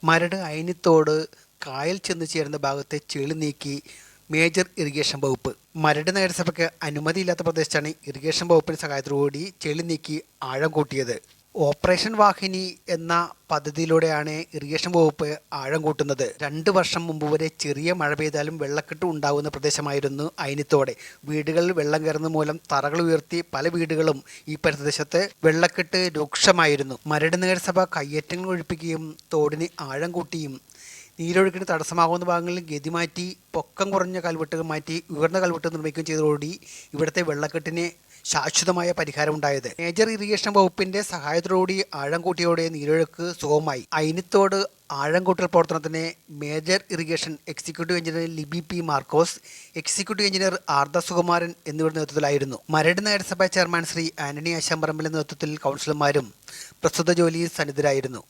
മരട് അയനിത്തോട് കായൽ ചെന്ന് ചേരുന്ന ഭാഗത്തെ ചെളി നീക്കി മേജർ ഇറിഗേഷൻ വകുപ്പ്. മരട് നഗരസഭയ്ക്ക് അനുമതിയില്ലാത്ത പ്രദേശത്താണ് ഇറിഗേഷൻ വകുപ്പിന്റെ സഹായത്തോടുകൂടി ചെളി നീക്കി ആഴം കൂട്ടിയത്. ഓപ്പറേഷൻ വാഹിനി എന്ന പദ്ധതിയിലൂടെയാണ് ഇറിഗേഷൻ വകുപ്പ് ആഴം കൂട്ടുന്നത്. 2 വർഷം മുമ്പ് വരെ ചെറിയ മഴ പെയ്താലും വെള്ളക്കെട്ട് ഉണ്ടാകുന്ന പ്രദേശമായിരുന്നു അയനിത്തോട്. വീടുകളിൽ വെള്ളം കയറുന്ന മൂലം തറകൾ ഉയർത്തി പല വീടുകളും ഈ പ്രദേശത്ത് വെള്ളക്കെട്ട് രൂക്ഷമായിരുന്നു. മരട് നഗരസഭ കയ്യേറ്റങ്ങൾ ഒഴിപ്പിക്കുകയും തോടിന് ആഴം കൂട്ടിയും നീരൊഴുക്കിന് തടസ്സമാകുന്ന ഭാഗങ്ങളിൽ ഗതി മാറ്റി പൊക്കം കുറഞ്ഞ കൽവെട്ടുകൾ മാറ്റി ഉയർന്ന കൽവെട്ട് നിർമ്മിക്കുകയും ചെയ്തതോടുകൂടി ഇവിടുത്തെ വെള്ളക്കെട്ടിന് ശാശ്വതമായ പരിഹാരമുണ്ടായത്. മേജർ ഇറിഗേഷൻ വകുപ്പിന്റെ സഹായത്തോടുകൂടി ആഴം കൂട്ടിയോടെ നീരൊഴുക്ക് സുഗമമായി. അയനിത്തോട് ആഴം കൂട്ടൽ പ്രവർത്തനത്തിന് major irrigation executive engineer Libi P Markose, executive engineer Aarda Sukumaran എന്നിവരുടെ നേതൃത്വത്തിലായിരുന്നു. മരട് നഗരസഭാ ചെയർമാൻ ശ്രീ ആന്റണി ആശാമ്പറമ്പിന്റെ നേതൃത്വത്തിൽ കൗൺസിലർമാരും പ്രസ്തുത ജോലിയിൽ സന്നിധരായിരുന്നു.